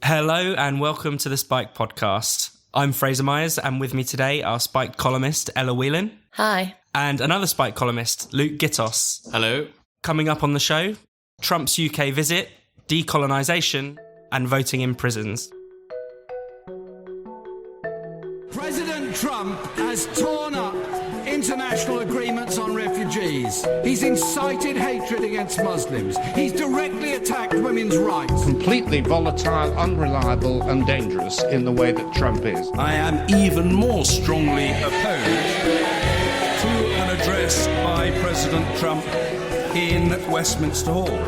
Hello and welcome to the Spike podcast. I'm Fraser Myers, and with me today are Spike columnist Ella Whelan. Hi. And another Spike columnist, Luke Gittos. Hello. Coming up on the show, Trump's UK visit, decolonisation, and voting in prisons. President Trump has torn up international agreements on refugees. He's incited hatred against Muslims. He's directly attacked women's rights. Completely volatile, unreliable and dangerous in the way that Trump is. I am even more strongly opposed to an address by President Trump in Westminster Hall.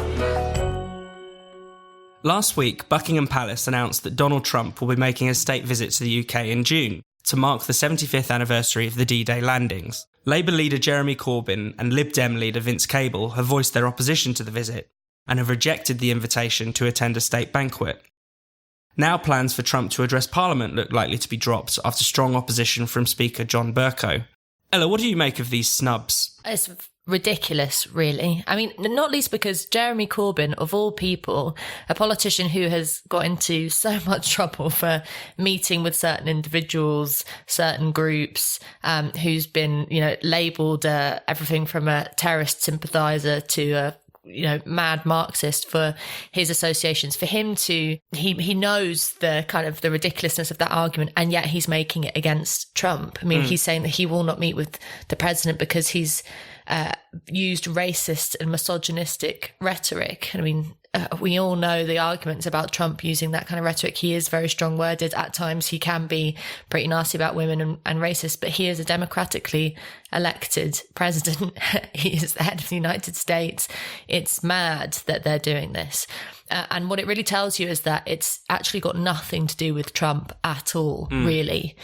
Last week, Buckingham Palace announced that Donald Trump will be making a state visit to the UK in June to mark the 75th anniversary of the D-Day landings. Labour leader Jeremy Corbyn and Lib Dem leader Vince Cable have voiced their opposition to the visit and have rejected the invitation to attend a state banquet. Now plans for Trump to address Parliament look likely to be dropped after strong opposition from Speaker John Bercow. Ella, what do you make of these snubs? It's ridiculous, really. I mean, not least because Jeremy Corbyn, of all people, a politician who has got into so much trouble for meeting with certain individuals, certain groups, who's been, labelled everything from a terrorist sympathiser to a mad Marxist for his associations. For him to, he knows the kind of the ridiculousness of that argument, and yet he's making it against Trump. I mean, he's saying that he will not meet with the president because he's used racist and misogynistic rhetoric. I mean, we all know the arguments about Trump using that kind of rhetoric. He is very strong-worded. At times, he can be pretty nasty about women and racist, but he is a democratically elected president. He is the head of the United States. It's mad that they're doing this. And what it really tells you is that it's actually got nothing to do with Trump at all, really.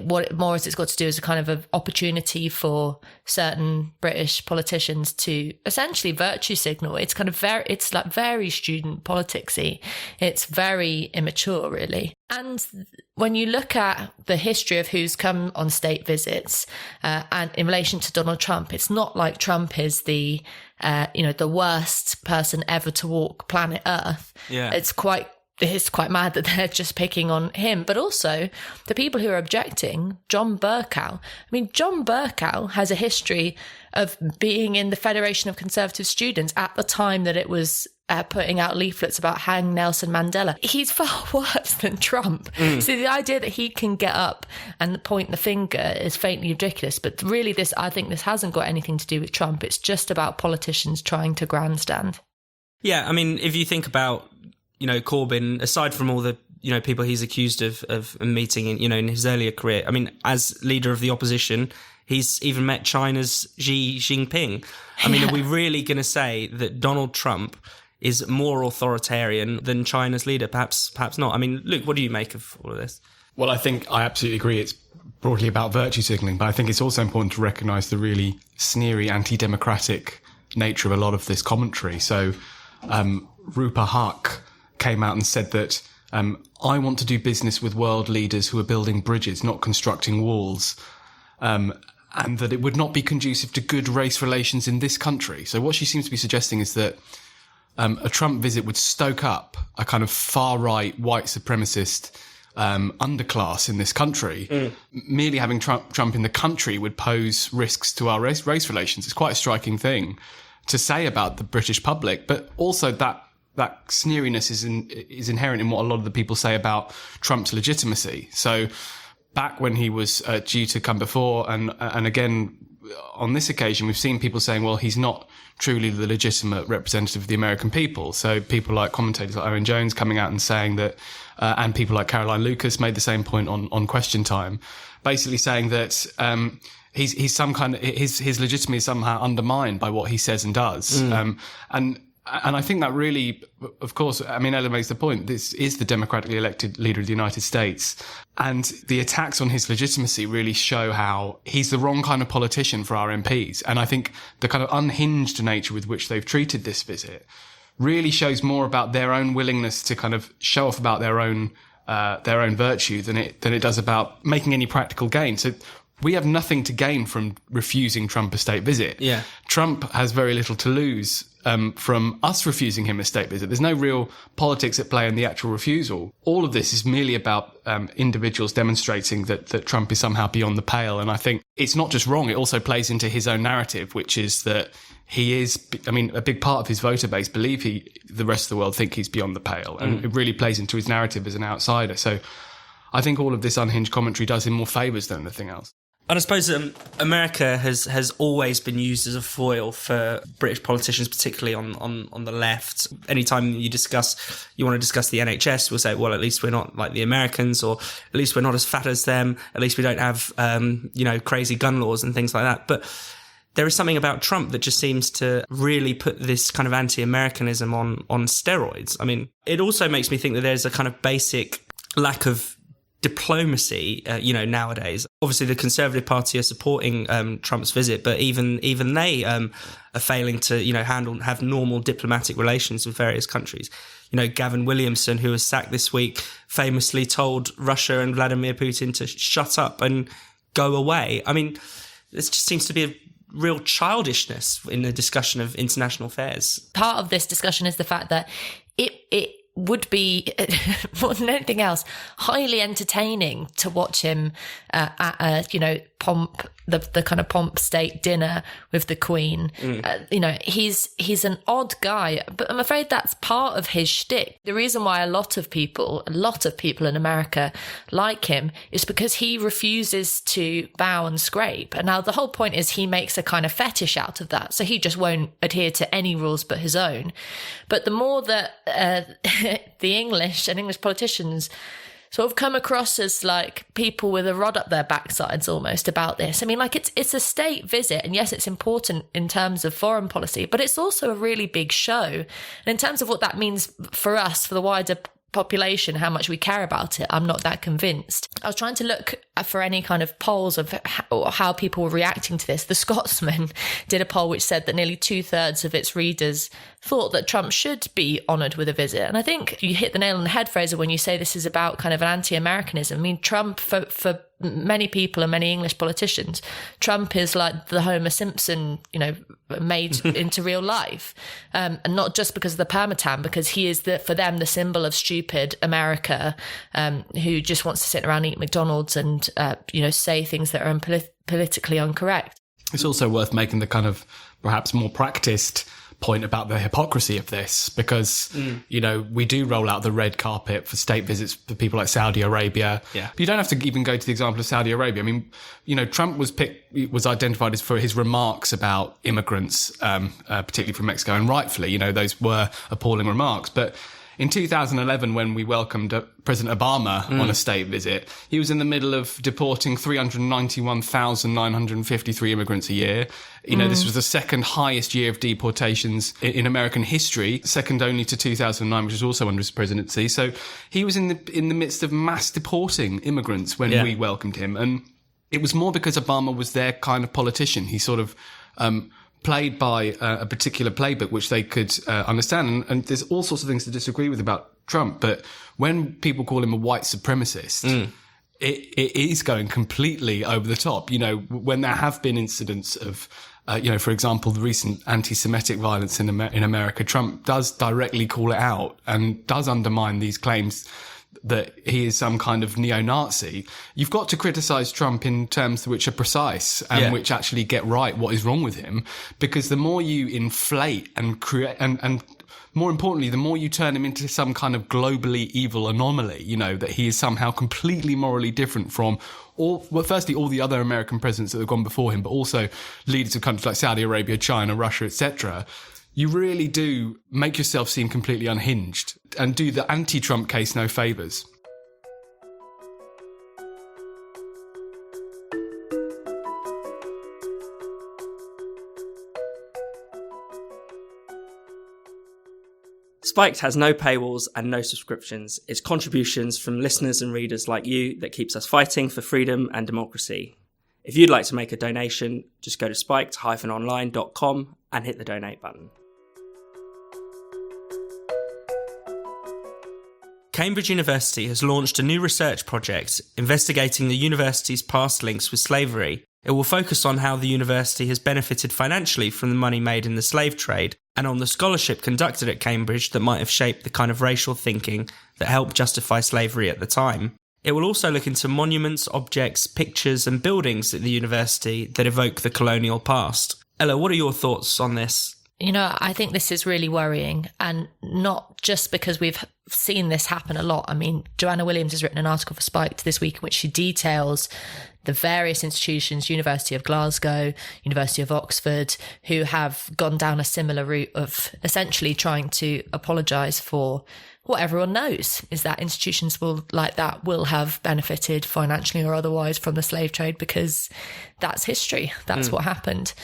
What more has it's got to do is a kind of an opportunity for certain British politicians to essentially virtue signal. It's kind of very student politicsy. It's very immature, really. And when you look at the history of who's come on state visits, and in relation to Donald Trump, it's not like Trump is the worst person ever to walk planet Earth. Yeah. It's quite mad that they're just picking on him. But also, the people who are objecting, John Bercow. I mean, John Bercow has a history of being in the Federation of Conservative Students at the time that it was putting out leaflets about hang Nelson Mandela. He's far worse than Trump. So the idea that he can get up and point the finger is faintly ridiculous. But really, I think this hasn't got anything to do with Trump. It's just about politicians trying to grandstand. Yeah, I mean, if you think about Corbyn, aside from all the, people he's accused of meeting in his earlier career, I mean, as leader of the opposition, he's even met China's Xi Jinping. I mean, Are we really going to say that Donald Trump is more authoritarian than China's leader? Perhaps not. I mean, Luke, what do you make of all of this? Well, I think I absolutely agree. It's broadly about virtue signalling, but I think it's also important to recognise the really sneery, anti-democratic nature of a lot of this commentary. So, Rupa Huq came out and said that I want to do business with world leaders who are building bridges, not constructing walls, and that it would not be conducive to good race relations in this country. So what she seems to be suggesting is that a Trump visit would stoke up a kind of far-right, white supremacist underclass in this country. Merely having Trump in the country would pose risks to our race relations. It's quite a striking thing to say about the British public, but also that sneeriness is inherent in what a lot of the people say about Trump's legitimacy. So back when he was due to come before, and again on this occasion, we've seen people saying, well, he's not truly the legitimate representative of the American people. So people like commentators like Owen Jones coming out and saying that, and people like Caroline Lucas made the same point on Question Time, basically saying that he's some kind of his legitimacy is somehow undermined by what he says and does. And I think that really, of course, I mean, Ella makes the point, this is the democratically elected leader of the United States. And the attacks on his legitimacy really show how he's the wrong kind of politician for our MPs. And I think the kind of unhinged nature with which they've treated this visit really shows more about their own willingness to kind of show off about their own virtue than it does about making any practical gain. So we have nothing to gain from refusing Trump a state visit. Yeah. Trump has very little to lose from us refusing him a state visit. There's no real politics at play in the actual refusal. All of this is merely about individuals demonstrating that Trump is somehow beyond the pale. And I think it's not just wrong, it also plays into his own narrative, which is that he is, a big part of his voter base believe the rest of the world think he's beyond the pale. And it really plays into his narrative as an outsider. So I think all of this unhinged commentary does him more favours than anything else. And I suppose America has always been used as a foil for British politicians, particularly on the left. Anytime you want to discuss the NHS, we'll say, well, at least we're not like the Americans, or at least we're not as fat as them. At least we don't have, crazy gun laws and things like that. But there is something about Trump that just seems to really put this kind of anti-Americanism on steroids. I mean, it also makes me think that there's a kind of basic lack of diplomacy, nowadays. Obviously, the Conservative Party are supporting Trump's visit, but even they are failing to, have normal diplomatic relations with various countries. Gavin Williamson, who was sacked this week, famously told Russia and Vladimir Putin to shut up and go away. I mean, this just seems to be a real childishness in the discussion of international affairs. Part of this discussion is the fact that it would be, more than anything else, highly entertaining to watch him at a, the kind of pomp state dinner with the Queen. He's an odd guy, but I'm afraid that's part of his shtick. The reason why a lot of people in America like him is because he refuses to bow and scrape. And now the whole point is he makes a kind of fetish out of that. So he just won't adhere to any rules but his own. But the more that the English and English politicians sort of come across as like people with a rod up their backsides almost about this. I mean, like it's a state visit, and yes, it's important in terms of foreign policy, but it's also a really big show. And in terms of what that means for us, for the wider population, how much we care about it, I'm not that convinced. I was trying to look for any kind of polls of how people were reacting to this. The Scotsman did a poll which said that nearly 2/3 of its readers thought that Trump should be honoured with a visit. And I think you hit the nail on the head, Fraser, when you say this is about kind of an anti-Americanism. I mean, Trump, for many people and many English politicians, Trump is like the Homer Simpson, made into real life. And not just because of the permatan, because he is, for them, the symbol of stupid America, who just wants to sit around and eat McDonald's and, say things that are politically incorrect. It's also worth making the kind of perhaps more practiced point about the hypocrisy of this, because, we do roll out the red carpet for state visits for people like Saudi Arabia. Yeah. But you don't have to even go to the example of Saudi Arabia. I mean, Trump was identified as for his remarks about immigrants, particularly from Mexico, and rightfully, those were appalling remarks. But in 2011, when we welcomed President Obama on a state visit, he was in the middle of deporting 391,953 immigrants a year. This was the second highest year of deportations in American history, second only to 2009, which was also under his presidency. So he was in the midst of mass deporting immigrants when we welcomed him. And it was more because Obama was their kind of politician. He sort of played by a particular playbook which they could understand. And there's all sorts of things to disagree with about Trump. But when people call him a white supremacist, it is going completely over the top. When there have been incidents of, for example, the recent anti-Semitic violence in America, Trump does directly call it out and does undermine these claims that he is some kind of neo-Nazi. You've got to criticise Trump in terms which are precise and which actually get right what is wrong with him, because the more you inflate and create, and more importantly, the more you turn him into some kind of globally evil anomaly, that he is somehow completely morally different from firstly, all the other American presidents that have gone before him, but also leaders of countries like Saudi Arabia, China, Russia, etc., you really do make yourself seem completely unhinged and do the anti-Trump case no favours. Spiked has no paywalls and no subscriptions. It's contributions from listeners and readers like you that keeps us fighting for freedom and democracy. If you'd like to make a donation, just go to spiked-online.com and hit the donate button. Cambridge University has launched a new research project investigating the university's past links with slavery. It will focus on how the university has benefited financially from the money made in the slave trade and on the scholarship conducted at Cambridge that might have shaped the kind of racial thinking that helped justify slavery at the time. It will also look into monuments, objects, pictures and buildings at the university that evoke the colonial past. Ella, what are your thoughts on this? I think this is really worrying, and not just because we've seen this happen a lot. I mean, Joanna Williams has written an article for Spiked this week in which she details the various institutions, University of Glasgow, University of Oxford, who have gone down a similar route of essentially trying to apologise for what everyone knows, is that institutions like that will have benefited financially or otherwise from the slave trade, because that's history. That's what happened.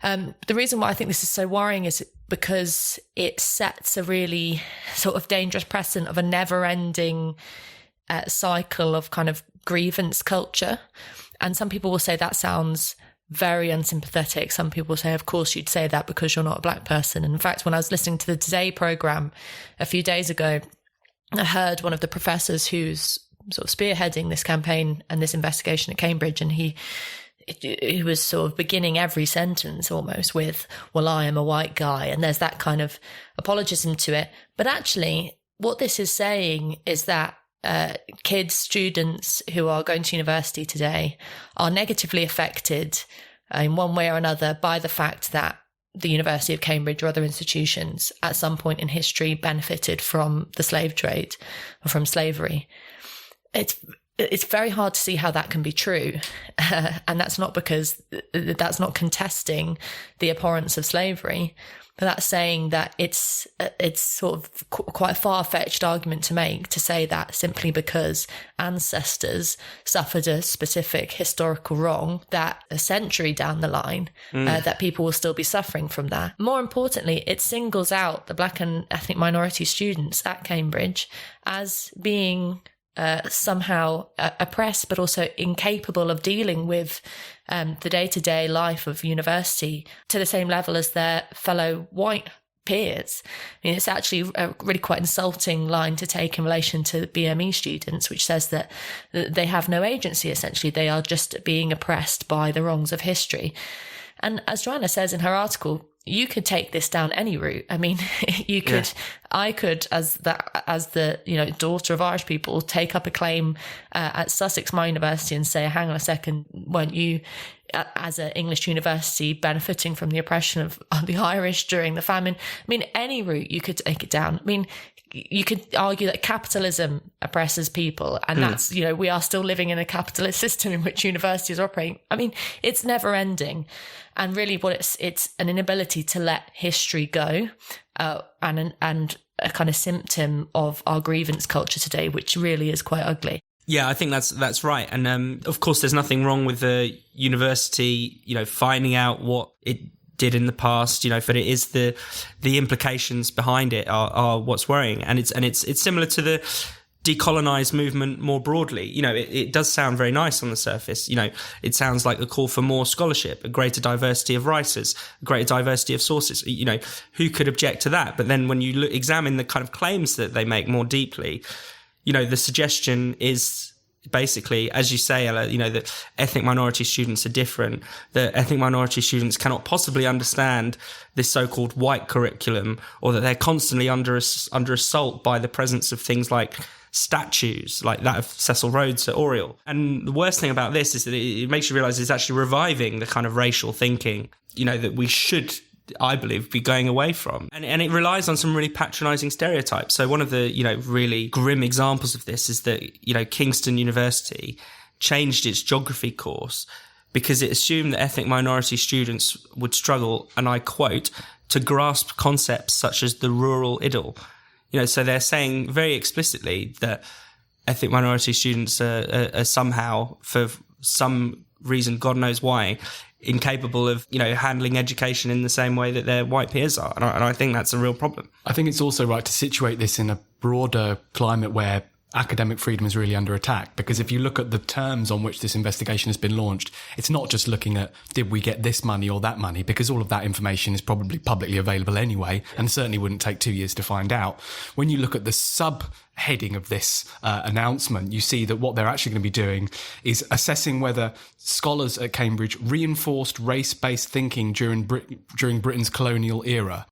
The reason why I think this is so worrying is because it sets a really sort of dangerous precedent of a never-ending cycle of kind of grievance culture. And some people will say that sounds very unsympathetic. Some people say, of course you'd say that because you're not a black person. And in fact, when I was listening to the Today programme a few days ago, I heard one of the professors who's sort of spearheading this campaign and this investigation at Cambridge, and he was sort of beginning every sentence almost with, well, I am a white guy. And there's that kind of apologism to it. But actually, what this is saying is that kids, students who are going to university today are negatively affected in one way or another by the fact that the University of Cambridge or other institutions at some point in history benefited from the slave trade or from slavery. It's very hard to see how that can be true. And that's not because that's not contesting the abhorrence of slavery, but that's saying that it's sort of quite a far-fetched argument to make, to say that simply because ancestors suffered a specific historical wrong, that a century down the line, that people will still be suffering from that. More importantly, it singles out the black and ethnic minority students at Cambridge as being somehow oppressed, but also incapable of dealing with the day-to-day life of university to the same level as their fellow white peers. I mean, it's actually a really quite insulting line to take in relation to BME students, which says that they have no agency, essentially. They are just being oppressed by the wrongs of history. And as Joanna says in her article, you could take this down any route. I mean, you could, I could, as the daughter of Irish people, take up a claim at Sussex, my university, and say, hang on a second, weren't you, as an English university, benefiting from the oppression of the Irish during the famine? I mean, any route you could take it down. I mean, you could argue that capitalism oppresses people, and that's, we are still living in a capitalist system in which universities are operating. I mean, it's never ending. And really what it's an inability to let history go, and a kind of symptom of our grievance culture today, which really is quite ugly. Yeah, I think that's right. And of course, there's nothing wrong with the university, finding out what it did in the past, but it is the implications behind it are what's worrying. And it's similar to the decolonise movement more broadly. It does sound very nice on the surface. It sounds like a call for more scholarship, a greater diversity of writers, a greater diversity of sources. Who could object to that? But then when you examine the kind of claims that they make more deeply, the suggestion is basically, as you say, Ella, that ethnic minority students are different, that ethnic minority students cannot possibly understand this so-called white curriculum, or that they're constantly under assault by the presence of things like statues like that of Cecil Rhodes at Oriel. And the worst thing about this is that it makes you realise it's actually reviving the kind of racial thinking, that we should, I believe, be going away from. And it relies on some really patronising stereotypes. So one of the, really grim examples of this is that, Kingston University changed its geography course because it assumed that ethnic minority students would struggle, and I quote, to grasp concepts such as the rural idyll. So they're saying very explicitly that ethnic minority students are somehow, for some reason, God knows why, incapable of, handling education in the same way that their white peers are. And I think that's a real problem. I think it's also right to situate this in a broader climate where academic freedom is really under attack, because if you look at the terms on which this investigation has been launched, it's not just looking at did we get this money or that money, because all of that information is probably publicly available anyway and certainly wouldn't take 2 years to find out. When you look at the subheading of this announcement, you see that what they're actually going to be doing is assessing whether scholars at Cambridge reinforced race-based thinking during Britain's colonial era.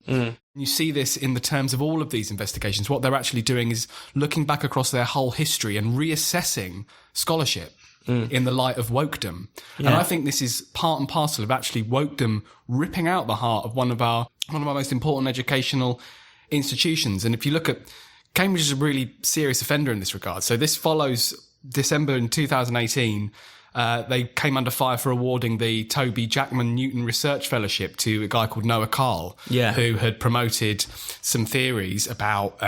You see this in the terms of all of these investigations. What they're actually doing is looking back across their whole history and reassessing scholarship in the light of wokedom. Yeah. And I think this is part and parcel of actually wokedom ripping out the heart of one of our most important educational institutions. And if you look at Cambridge is a really serious offender in this regard. So this follows December in 2018. They came under fire for awarding the Toby Jackman Newton Research Fellowship to a guy called Noah Carl, who had promoted some theories about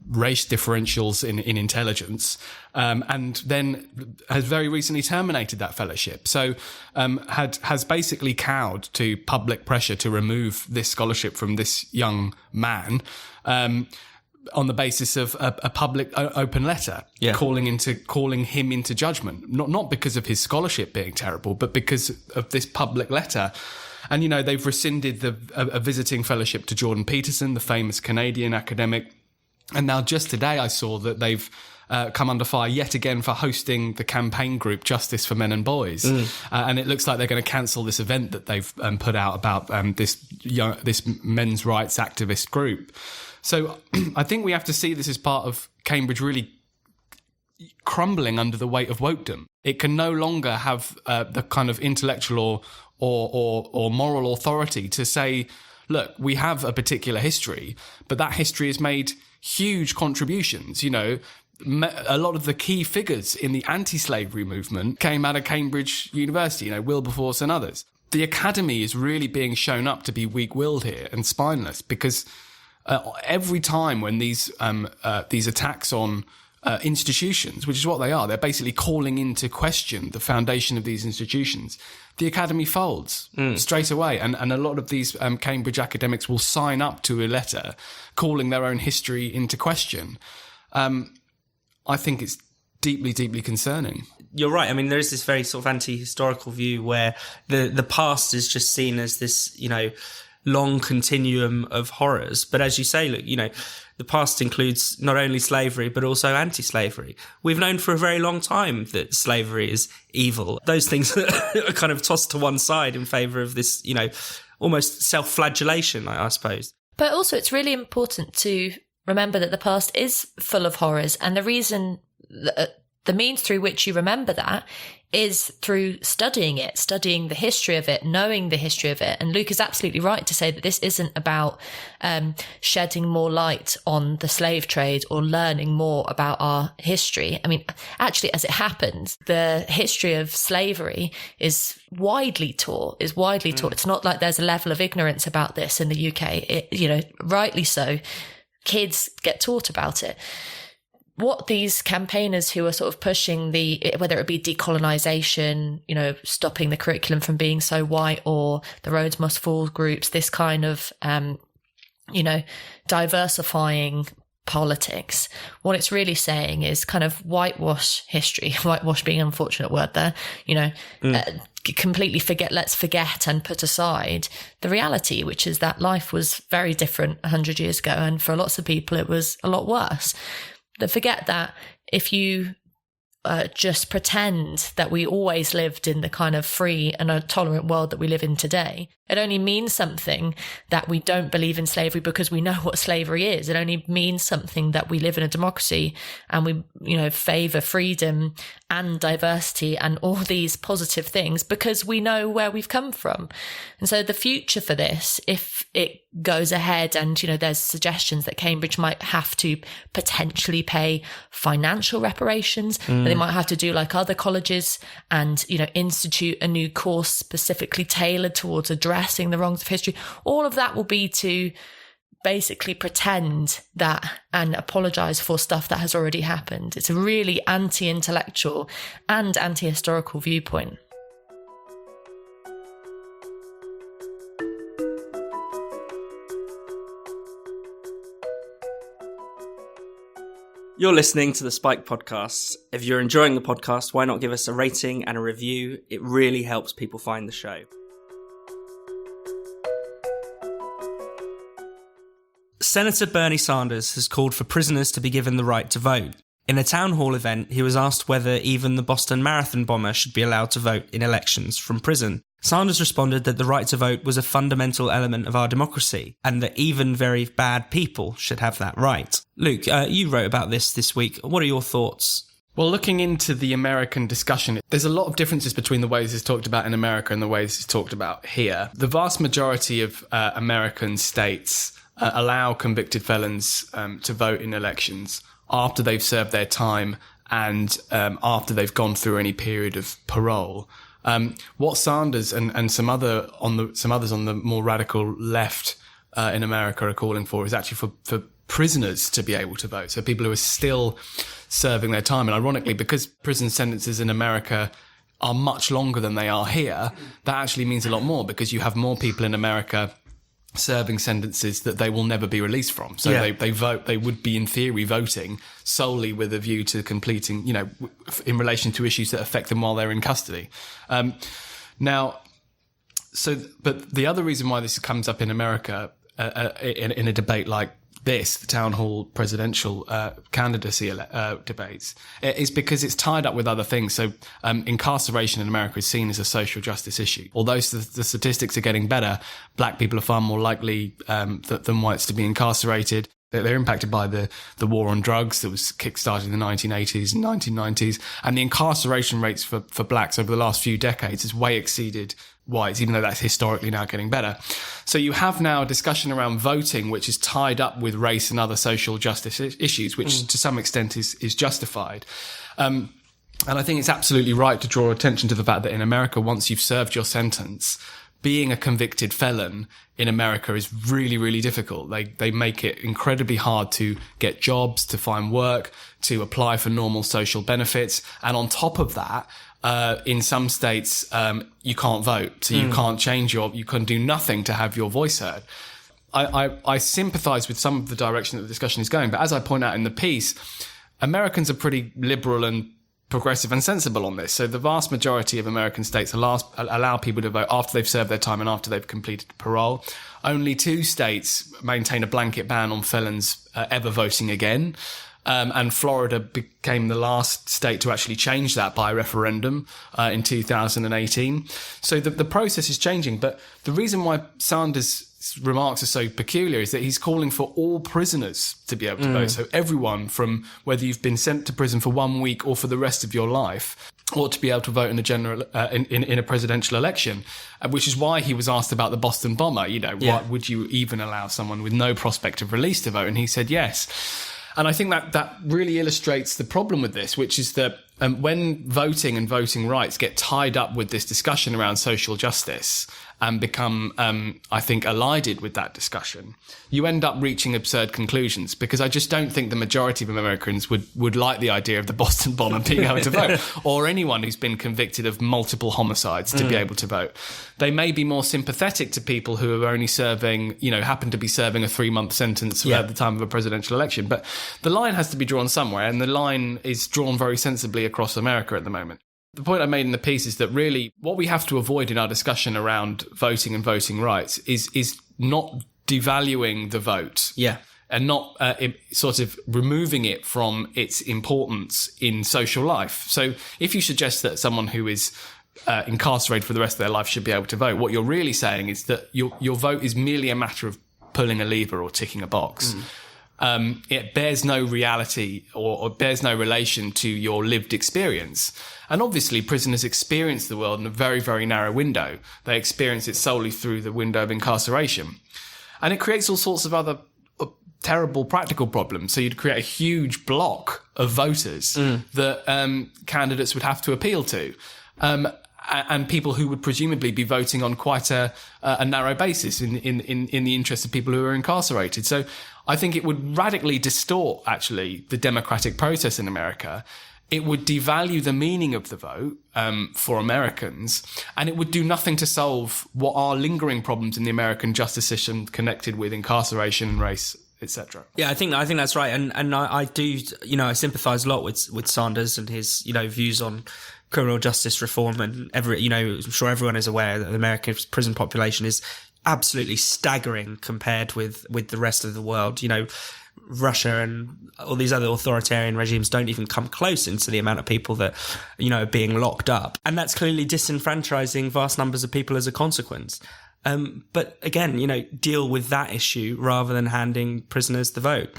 race differentials in intelligence, and then has very recently terminated that fellowship. So has basically cowed to public pressure to remove this scholarship from this young man. On the basis of a public open letter calling him into judgment, not because of his scholarship being terrible, but because of this public letter. And, you know, they've rescinded a visiting fellowship to Jordan Peterson, the famous Canadian academic. And now just today I saw that they've come under fire yet again for hosting the campaign group Justice for Men and Boys. And it looks like they're going to cancel this event that they've put out about this men's rights activist group. So I think we have to see this as part of Cambridge really crumbling under the weight of wokedom. It can no longer have the kind of intellectual or moral authority to say, look, we have a particular history, but that history has made huge contributions. You know, a lot of the key figures in the anti-slavery movement came out of Cambridge University, you know, Wilberforce and others. The academy is really being shown up to be weak-willed here and spineless, because every time when these attacks on institutions, which is what they are, they're basically calling into question the foundation of these institutions, the academy folds straight away. And a lot of these Cambridge academics will sign up to a letter calling their own history into question. I think it's deeply, deeply concerning. You're right. I mean, there is this very sort of anti-historical view where the past is just seen as this, you know, long continuum of horrors. But as you say, look, you know, the past includes not only slavery, but also anti-slavery. We've known for a very long time that slavery is evil. Those things are kind of tossed to one side in favour of this, you know, almost self-flagellation, I suppose. But also it's really important to remember that the past is full of horrors. And the reason, the means through which you remember that is through studying it, studying the history of it, knowing the history of it. And Luke is absolutely right to say that this isn't about shedding more light on the slave trade or learning more about our history. I mean, actually, as it happens, the history of slavery is widely taught. It's not like there's a level of ignorance about this in the UK. It, you know, rightly so, kids get taught about it. What these campaigners who are sort of pushing whether it be decolonisation, you know, stopping the curriculum from being so white, or the Rhodes Must Fall groups, this kind of, you know, diversifying politics, what it's really saying is kind of whitewash history, whitewash being an unfortunate word there, you know, completely let's forget and put aside the reality, which is that life was very different 100 years ago. And for lots of people, it was a lot worse. But forget that if you just pretend that we always lived in the kind of free and a tolerant world that we live in today, it only means something that we don't believe in slavery because we know what slavery is. It only means something that we live in a democracy and we, you know, favour freedom and diversity and all these positive things because we know where we've come from. And so the future for this, if it goes ahead and, you know, there's suggestions that Cambridge might have to potentially pay financial reparations, they might have to do like other colleges and, you know, institute a new course specifically tailored towards addressing the wrongs of history. All of that will be to basically pretend that and apologise for stuff that has already happened. It's a really anti-intellectual and anti-historical viewpoint. You're listening to the Spike Podcast. If you're enjoying the podcast, why not give us a rating and a review? It really helps people find the show. Senator Bernie Sanders has called for prisoners to be given the right to vote. In a town hall event, he was asked whether even the Boston Marathon bomber should be allowed to vote in elections from prison. Sanders responded that the right to vote was a fundamental element of our democracy, and that even very bad people should have that right. Luke, you wrote about this week. What are your thoughts? Well, looking into the American discussion, there's a lot of differences between the ways it's talked about in America and the ways it's talked about here. The vast majority of American states allow convicted felons to vote in elections after they've served their time and after they've gone through any period of parole. What Sanders and some others on the more radical left in America are calling for is actually for prisoners to be able to vote. So people who are still serving their time. And ironically, because prison sentences in America are much longer than they are here, that actually means a lot more, because you have more people in America serving sentences that they will never be released from. So they would be in theory voting solely with a view to completing, in relation to issues that affect them while they're in custody. But the other reason why this comes up in America in a debate like this, the town hall presidential candidacy debates, is because it's tied up with other things. So incarceration in America is seen as a social justice issue. Although the statistics are getting better, black people are far more likely than whites to be incarcerated. They're impacted by the war on drugs that was kick-started in the 1980s and 1990s. And the incarceration rates for blacks over the last few decades has way exceeded whites, even though that's historically now getting better. So you have now a discussion around voting, which is tied up with race and other social justice issues, which to some extent is justified. And I think it's absolutely right to draw attention to the fact that in America, once you've served your sentence, being a convicted felon in America is really, really difficult. They make it incredibly hard to get jobs, to find work, to apply for normal social benefits. And on top of that, in some states, you can't vote. So you can't you can do nothing to have your voice heard. I sympathise with some of the direction that the discussion is going. But as I point out in the piece, Americans are pretty liberal and progressive and sensible on this. So the vast majority of American states allow people to vote after they've served their time and after they've completed parole. Only 2 states maintain a blanket ban on felons ever voting again. And Florida became the last state to actually change that by referendum in 2018. So the process is changing. But the reason why Sanders' remarks are so peculiar is that he's calling for all prisoners to be able to vote. So everyone, from whether you've been sent to prison for 1 week or for the rest of your life, ought to be able to vote in a general in a presidential election, which is why he was asked about the Boston bomber. Why would you even allow someone with no prospect of release to vote? And he said yes. And I think that really illustrates the problem with this, which is that when voting and voting rights get tied up with this discussion around social justice and become, I think, elided with that discussion, you end up reaching absurd conclusions, because I just don't think the majority of Americans would like the idea of the Boston bomber being able to vote, or anyone who's been convicted of multiple homicides to be able to vote. They may be more sympathetic to people who are only serving, happen to be serving a 3-month sentence at the time of a presidential election. But the line has to be drawn somewhere, and the line is drawn very sensibly across America at the moment. The point I made in the piece is that really what we have to avoid in our discussion around voting and voting rights is not devaluing the vote. Yeah. And not sort of removing it from its importance in social life. So if you suggest that someone who is incarcerated for the rest of their life should be able to vote, what you're really saying is that your vote is merely a matter of pulling a lever or ticking a box. It bears no reality or bears no relation to your lived experience. And obviously prisoners experience the world in a very, very narrow window. They experience it solely through the window of incarceration. And it creates all sorts of other terrible practical problems. So you'd create a huge block of voters that candidates would have to appeal to. And people who would presumably be voting on quite a narrow basis in the interest of people who are incarcerated. So I think it would radically distort, actually, the democratic process in America. It would devalue the meaning of the vote for Americans, and it would do nothing to solve what are lingering problems in the American justice system connected with incarceration and race etc. Yeah, I think that's right, and I do, I sympathise a lot with Sanders and his, views on criminal justice reform, and I'm sure everyone is aware that the American prison population is absolutely staggering compared with the rest of the world. Russia and all these other authoritarian regimes don't even come close into the amount of people that, are being locked up, and that's clearly disenfranchising vast numbers of people as a consequence. But again, deal with that issue rather than handing prisoners the vote.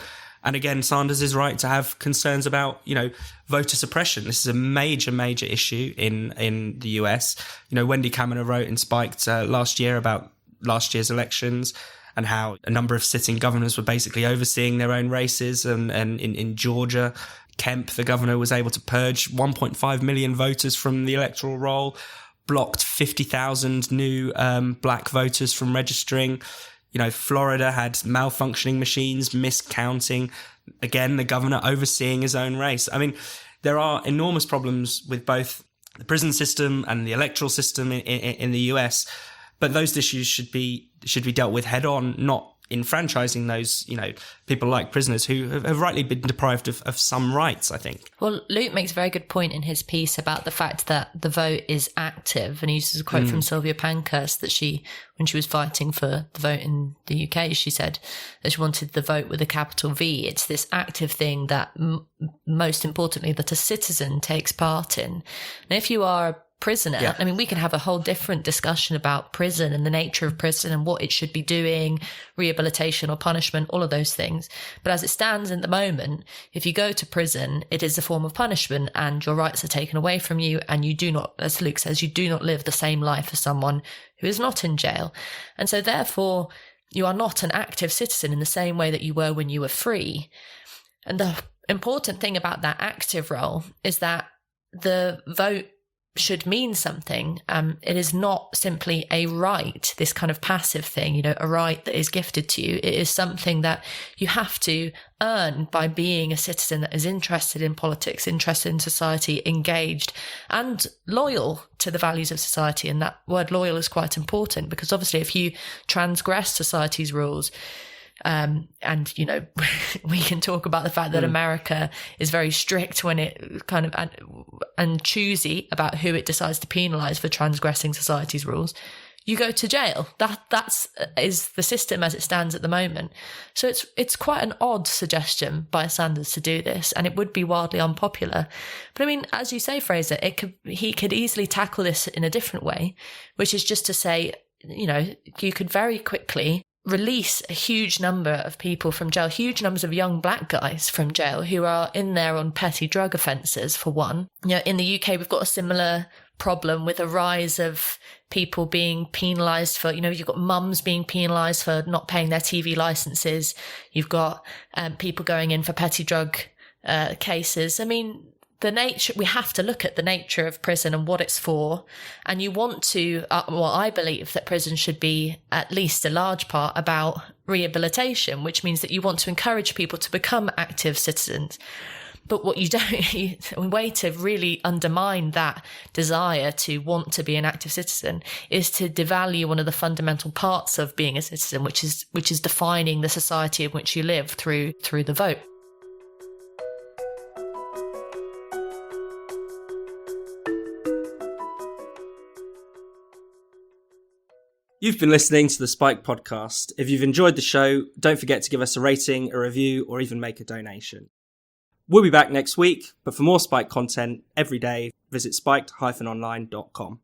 And again, Sanders is right to have concerns about, voter suppression. This is a major, major issue in the US. Wendy Kaminer wrote in Spiked last year about last year's elections and how a number of sitting governors were basically overseeing their own races. And in Georgia, Kemp, the governor, was able to purge 1.5 million voters from the electoral roll, blocked 50,000 new black voters from registering. Florida had malfunctioning machines, miscounting. Again, the governor overseeing his own race. I mean, there are enormous problems with both the prison system and the electoral system in the US, but those issues should be dealt with head on, not enfranchising those, people like prisoners who have rightly been deprived of some rights, I think. Well, Luke makes a very good point in his piece about the fact that the vote is active, and he uses a quote from Sylvia Pankhurst that when she was fighting for the vote in the UK, she said that she wanted the vote with a capital V. It's this active thing that, most importantly, that a citizen takes part in. And if you are a prisoner. Yeah. I mean, we can have a whole different discussion about prison and the nature of prison and what it should be doing, rehabilitation or punishment, all of those things. But as it stands in the moment, if you go to prison, it is a form of punishment and your rights are taken away from you, and you do not, as Luke says, you do not live the same life as someone who is not in jail. And so therefore, you are not an active citizen in the same way that you were when you were free. And the important thing about that active role is that the vote should mean something. It is not simply a right, this kind of passive thing, a right that is gifted to you. It is something that you have to earn by being a citizen that is interested in politics, interested in society, engaged and loyal to the values of society. And that word loyal is quite important, because obviously if you transgress society's rules, and we can talk about the fact that America is very strict when it kind of and choosy about who it decides to penalise for transgressing society's rules. You go to jail. That's the system as it stands at the moment. So it's quite an odd suggestion by Sanders to do this, and it would be wildly unpopular. But I mean, as you say, Fraser, he could easily tackle this in a different way, which is just to say, you could very quickly release a huge number of people from jail, huge numbers of young black guys from jail who are in there on petty drug offences, for one. In the UK, we've got a similar problem with a rise of people being penalised for, you've got mums being penalised for not paying their TV licences. You've got people going in for petty drug cases. I mean, we have to look at the nature of prison and what it's for. And you want to, I believe that prison should be at least a large part about rehabilitation, which means that you want to encourage people to become active citizens. But what you don't, a way to really undermine that desire to want to be an active citizen is to devalue one of the fundamental parts of being a citizen, which is defining the society in which you live through the vote. You've been listening to the Spike podcast. If you've enjoyed the show, don't forget to give us a rating, a review, or even make a donation. We'll be back next week, but for more Spike content every day, visit spiked-online.com.